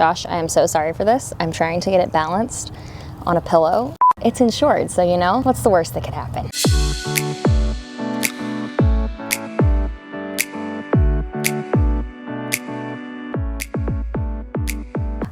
Josh, I am so sorry for this. I'm trying to get it balanced on a pillow. It's insured, so you know, what's the worst that could happen?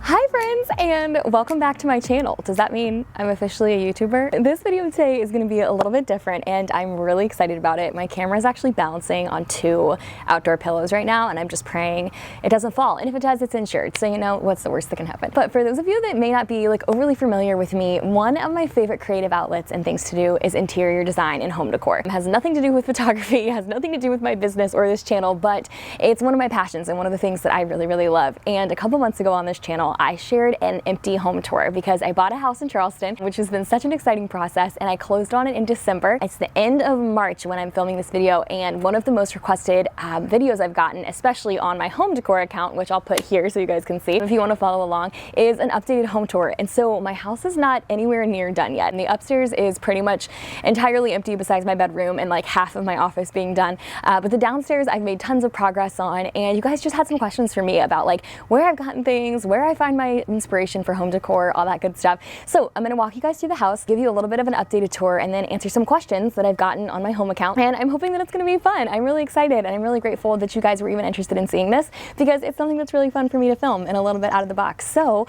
Hi friends, and welcome back to my channel. Does that mean I'm officially a YouTuber? This video today is going to be a little bit different and I'm really excited about it. My camera is actually balancing on 2 outdoor pillows right now and I'm just praying it doesn't fall. And if it does, it's insured. So you know, what's the worst that can happen? But for those of you that may not be like overly familiar with me, one of my favorite creative outlets and things to do is interior design and home decor. It has nothing to do with photography, it has nothing to do with my business or this channel, but it's one of my passions and one of the things that I really love. And a couple months ago on this channel, I shared an empty home tour because I bought a house in Charleston, which has been such an exciting process, and I closed on it in December. It's the end of March when I'm filming this video, and one of the most requested videos I've gotten, especially on my home decor account, which I'll put here so you guys can see if you want to follow along, is an updated home tour. And so my house is not anywhere near done yet, and the upstairs is pretty much entirely empty besides my bedroom and like half of my office being done. But the downstairs I've made tons of progress on, and you guys just had some questions for me about like where I've gotten things, where I find my inspiration for home decor, all that good stuff. So I'm going to walk you guys through the house, give you a little bit of an updated tour, and then answer some questions that I've gotten on my home account. And I'm hoping that it's going to be fun. I'm really excited and I'm really grateful that you guys were even interested in seeing this because it's something that's really fun for me to film and a little bit out of the box. So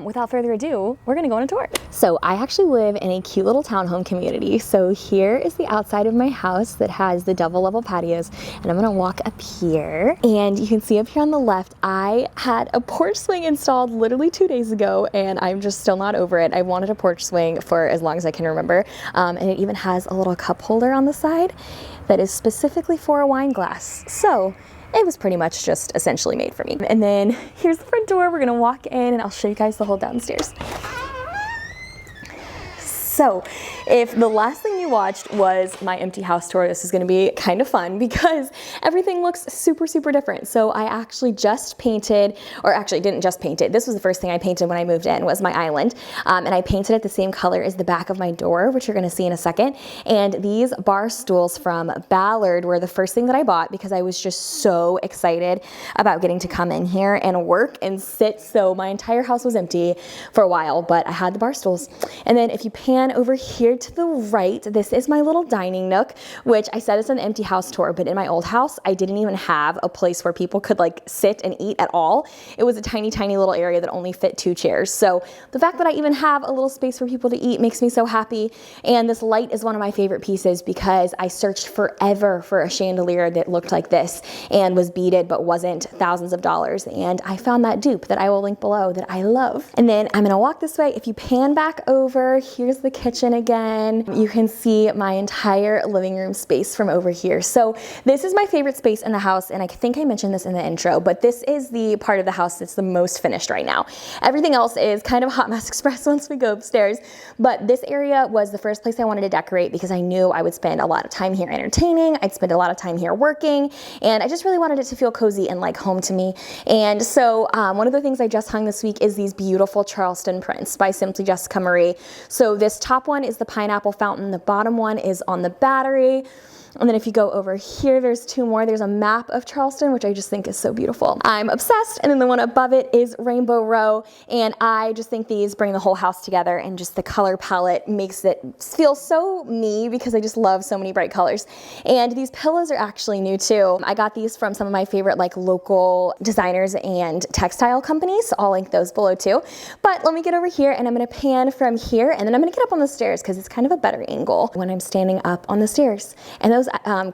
without further ado, we're going to go on a tour. So I actually live in a cute little townhome community. So here is the outside of my house that has the double level patios, and I'm going to walk up here and you can see up here on the left, I had a porch swing installed literally 2 days ago and I'm just still not over it. I wanted a porch swing for as long as I can remember, and it even has a little cup holder on the side that is specifically for a wine glass. So it was pretty much just essentially made for me. And then here's the front door. We're gonna walk in and I'll show you guys the whole downstairs. So if the last thing you watched was my empty house tour, this is going to be kind of fun because everything looks super different. So I actually just painted, or actually didn't just paint it. This was the first thing I painted when I moved in, was my island. And I painted it the same color as the back of my door, which you're going to see in a second. And these bar stools from Ballard were the first thing that I bought because I was just so excited about getting to come in here and work and sit. So my entire house was empty for a while, but I had the bar stools. And then if you pan over here to the right, this is my little dining nook, which I said it's an empty house tour, but in my old house, I didn't even have a place where people could like sit and eat at all. It was a tiny little area that only fit 2 chairs. So the fact that I even have a little space for people to eat makes me so happy. And this light is one of my favorite pieces because I searched forever for a chandelier that looked like this and was beaded but wasn't thousands of dollars. And I found that dupe that I will link below that I love. And then I'm gonna walk this way. If you pan back over, here's the kitchen again. You can see my entire living room space from over here. So this is my favorite space in the house, and I think I mentioned this in the intro, but this is the part of the house that's the most finished right now. Everything else is kind of a hot mess express once we go upstairs, but this area was the first place I wanted to decorate because I knew I would spend a lot of time here entertaining, I'd spend a lot of time here working, and I just really wanted it to feel cozy and like home to me. And so one of the things I just hung this week is these beautiful Charleston prints by Simply Jessica Marie. So this top one is the pineapple fountain, the bottom one is on the battery. And then if you go over here, there's 2 more. There's a map of Charleston, which I just think is so beautiful. I'm obsessed. And then the one above it is Rainbow Row. And I just think these bring the whole house together, and just the color palette makes it feel so me because I just love so many bright colors. And these pillows are actually new too. I got these from some of my favorite like local designers and textile companies. I'll link those below too. But let me get over here and I'm gonna pan from here, and then I'm gonna get up on the stairs because it's kind of a better angle when I'm standing up on the stairs. And those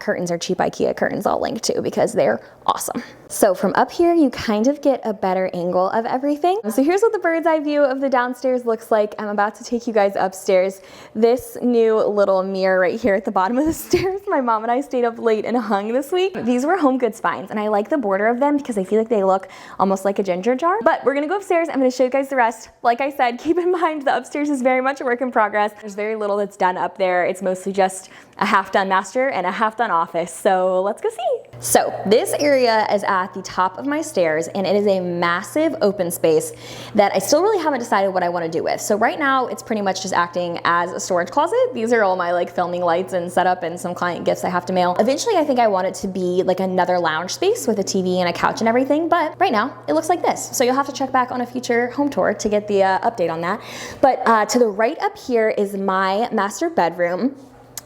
curtains are cheap IKEA curtains. I'll link to because they're awesome. So from up here, you kind of get a better angle of everything. So here's what the bird's eye view of the downstairs looks like. I'm about to take you guys upstairs. This new little mirror right here at the bottom of the stairs, my mom and I stayed up late and hung this week. These were Home Goods finds, and I like the border of them because I feel like they look almost like a ginger jar. But we're gonna go upstairs. I'm gonna show you guys the rest. Like I said, keep in mind the upstairs is very much a work in progress. There's very little that's done up there. It's mostly just a half done master and a half-done office, so let's go see. So this area is at the top of my stairs, and it is a massive open space that I still really haven't decided what I want to do with. So right now it's pretty much just acting as a storage closet. These are all my like filming lights and setup and some client gifts I have to mail. Eventually I think I want it to be like another lounge space with a TV and a couch and everything, but right now it looks like this. So you'll have to check back on a future home tour to get the update on that. But to the right up here is my master bedroom.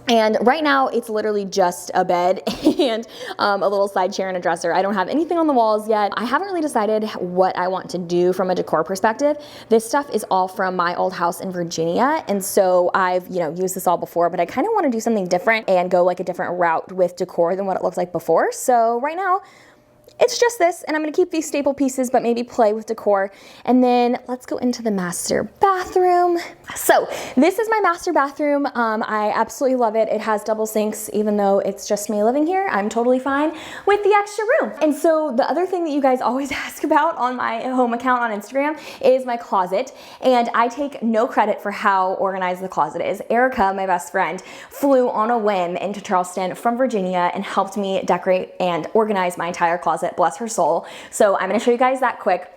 And right now it's literally just a bed and a little side chair and a dresser. I don't have anything on the walls yet. I haven't really decided what I want to do from a decor perspective. This stuff is all from my old house in Virginia. And so I've, used this all before, but I kind of want to do something different and go like a different route with decor than what it looked like before. So right now, it's just this, and I'm gonna keep these staple pieces, but maybe play with decor. And then let's go into the master bathroom. So this is my master bathroom. I absolutely love it. It has double sinks, even though it's just me living here. I'm totally fine with the extra room. And so the other thing that you guys always ask about on my home account on Instagram is my closet. And I take no credit for how organized the closet is. Erica, my best friend, flew on a whim into Charleston from Virginia and helped me decorate and organize my entire closet. Bless her soul. So I'm gonna show you guys that quick.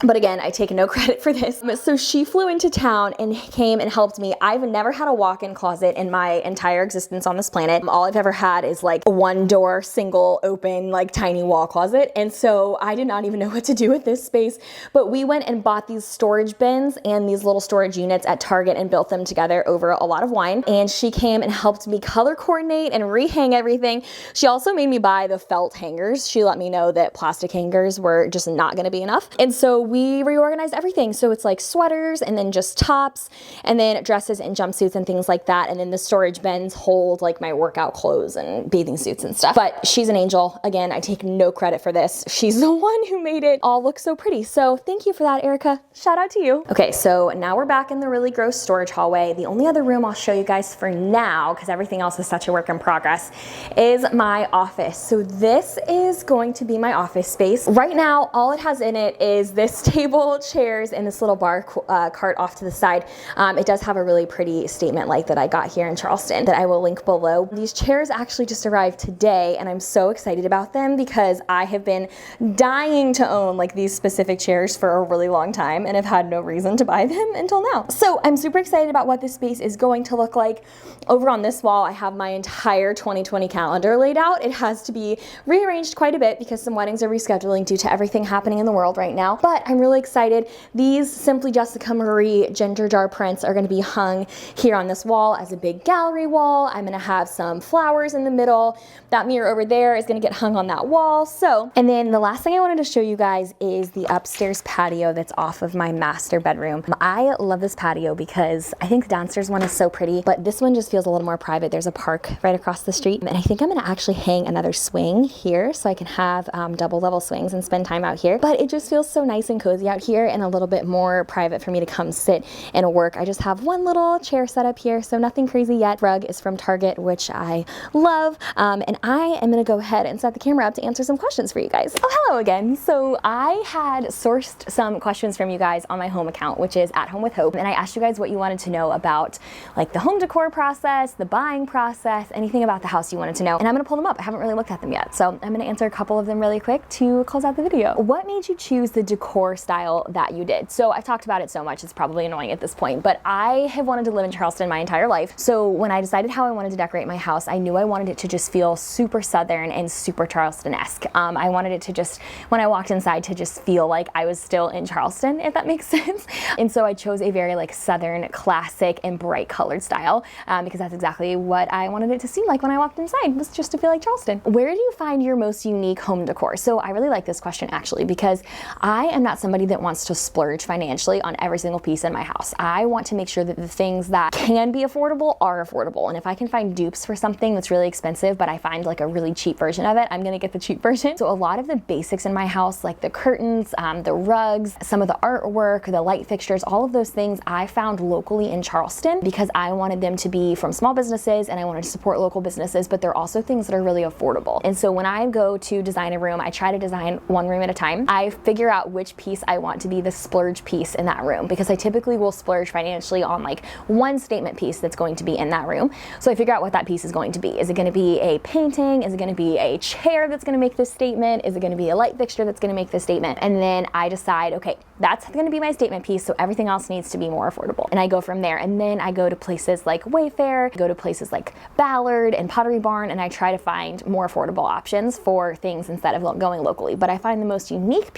But again, I take no credit for this. So she flew into town and came and helped me. I've never had a walk-in closet in my entire existence on this planet. All I've ever had is like a one door, single open, like tiny wall closet. And so I did not even know what to do with this space. But we went and bought these storage bins and these little storage units at Target and built them together over a lot of wine. And she came and helped me color coordinate and rehang everything. She also made me buy the felt hangers. She let me know that plastic hangers were just not gonna be enough. And so we reorganized everything. So it's like sweaters and then just tops and then dresses and jumpsuits and things like that. And then the storage bins hold like my workout clothes and bathing suits and stuff. But she's an angel. Again, I take no credit for this. She's the one who made it all look so pretty. So thank you for that, Erica. Shout out to you. Okay, so now we're back in the really gross storage hallway. The only other room I'll show you guys for now, because everything else is such a work in progress, is my office. So this is going to be my office space. Right now, all it has in it is this table, chairs, and this little bar cart off to the side. It does have a really pretty statement light that I got here in Charleston that I will link below. These chairs actually just arrived today, and I'm so excited about them because I have been dying to own like these specific chairs for a really long time and have had no reason to buy them until now. So I'm super excited about what this space is going to look like. Over on this wall, I have my entire 2020 calendar laid out. It has to be rearranged quite a bit because some weddings are rescheduling due to everything happening in the world right now, but I'm really excited. These Simply Jessica Marie ginger jar prints are going to be hung here on this wall as a big gallery wall. I'm going to have some flowers in the middle. That mirror over there is going to get hung on that wall. So, and then the last thing I wanted to show you guys is the upstairs patio that's off of my master bedroom. I love this patio because I think the downstairs one is so pretty, but this one just feels a little more private. There's a park right across the street, and I think I'm going to actually hang another swing here so I can have double level swings and spend time out here. But it just feels so nice and cozy out here and a little bit more private for me to come sit and work. I just have one little chair set up here, so nothing crazy yet. Rug is from Target, which I love, and I am gonna go ahead and set the camera up to answer some questions for you guys. Oh, hello again. So I had sourced some questions from you guys on my home account, which is At Home with Hope, and I asked you guys what you wanted to know about like the home decor process, the buying process, anything about the house you wanted to know, and I'm gonna pull them up. I haven't really looked at them yet, so I'm gonna answer a couple of them really quick to close out the video. What made you choose the decor style that you did? So I've talked about it so much, it's probably annoying at this point, but I have wanted to live in Charleston my entire life. So when I decided how I wanted to decorate my house, I knew I wanted it to just feel super Southern and super Charleston-esque. I wanted it to just, when I walked inside, to just feel like I was still in Charleston, if that makes sense. And so I chose a very like Southern, classic, and bright colored style because that's exactly what I wanted it to seem like when I walked inside, was just to feel like Charleston. Where do you find your most unique home decor? So I really like this question actually because I am not somebody that wants to splurge financially on every single piece in my house. I want to make sure that the things that can be affordable are affordable. And if I can find dupes for something that's really expensive, but I find like a really cheap version of it, I'm gonna get the cheap version. So a lot of the basics in my house, like the curtains, the rugs, some of the artwork, the light fixtures, all of those things I found locally in Charleston because I wanted them to be from small businesses and I wanted to support local businesses, but they're also things that are really affordable. And so when I go to design a room, I try to design one room at a time. I figure out which piece I want to be the splurge piece in that room, because I typically will splurge financially on like one statement piece that's going to be in that room. So I figure out what that piece is going to be. Is it going to be a painting? Is it going to be a chair that's going to make this statement? Is it going to be a light fixture that's going to make this statement? And then I decide, okay, that's going to be my statement piece, so everything else needs to be more affordable. And I go from there. And then I go to places like Wayfair, go to places like Ballard and Pottery Barn, and I try to find more affordable options for things instead of going locally. But I find the most unique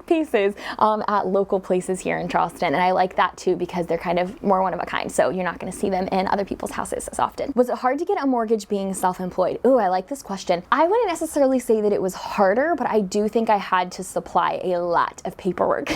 pieces at local places here in Charleston, and I like that too because they're kind of more one of a kind, so you're not going to see them in other people's houses as often. Was it hard to get a mortgage being self-employed? Ooh, I like this question. I wouldn't necessarily say that it was harder, but I do think I had to supply a lot of paperwork.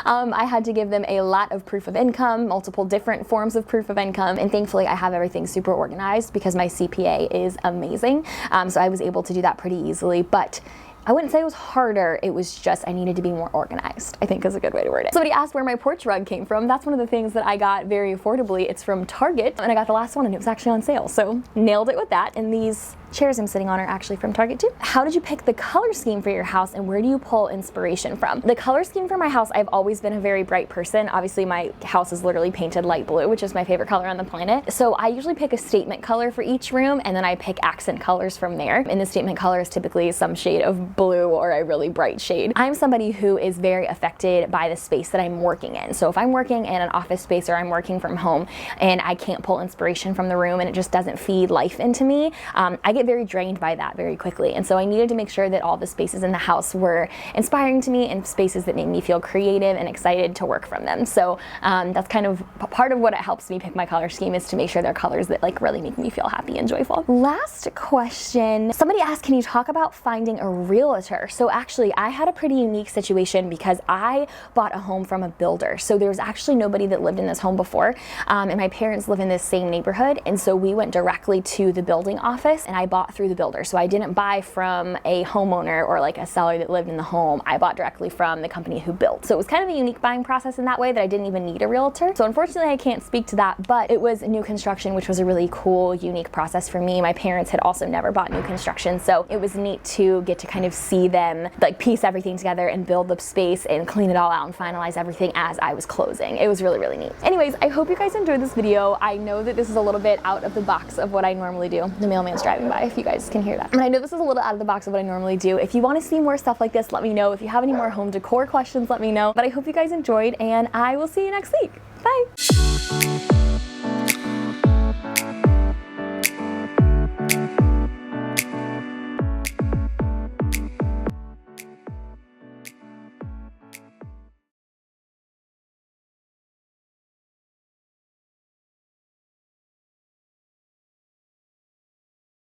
I had to give them a lot of proof of income, multiple different forms of proof of income, and thankfully I have everything super organized because my CPA is amazing, so I was able to do that pretty easily. But I wouldn't say it was harder, it was just I needed to be more organized, I think is a good way to word it. Somebody asked where my porch rug came from. That's one of the things that I got very affordably. It's from Target, and I got the last one and it was actually on sale, so nailed it with that. And these chairs I'm sitting on are actually from Target too. How did you pick the color scheme for your house, and where do you pull inspiration from? The color scheme for my house, I've always been a very bright person. Obviously my house is literally painted light blue, which is my favorite color on the planet. So I usually pick a statement color for each room, and then I pick accent colors from there. And the statement color is typically some shade of blue or a really bright shade. I'm somebody who is very affected by the space that I'm working in. So if I'm working in an office space or I'm working from home and I can't pull inspiration from the room and it just doesn't feed life into me, I get very drained by that very quickly. And so I needed to make sure that all the spaces in the house were inspiring to me and spaces that made me feel creative and excited to work from them. So that's kind of part of what it helps me pick my color scheme, is to make sure they're colors that like really make me feel happy and joyful. Last question. Somebody asked, can you talk about finding a realtor? So actually I had a pretty unique situation because I bought a home from a builder. So there was actually nobody that lived in this home before, and my parents live in this same neighborhood, and so we went directly to the building office and I bought through the builder. So I didn't buy from a homeowner or like a seller that lived in the home. I bought directly from the company who built. So it was kind of a unique buying process in that way, that I didn't even need a realtor. So unfortunately I can't speak to that, but it was new construction, which was a really cool, unique process for me. My parents had also never bought new construction, so it was neat to get to kind of see them like piece everything together and build the space and clean it all out and finalize everything as I was closing. It was really, really neat. Anyways, I hope you guys enjoyed this video. I know that this is a little bit out of the box of what I normally do. The mailman's driving by, if you guys can hear that. And I know this is a little out of the box of what I normally do. If you want to see more stuff like this, let me know. If you have any more home decor questions, let me know. But I hope you guys enjoyed, and I will see you next week. Bye.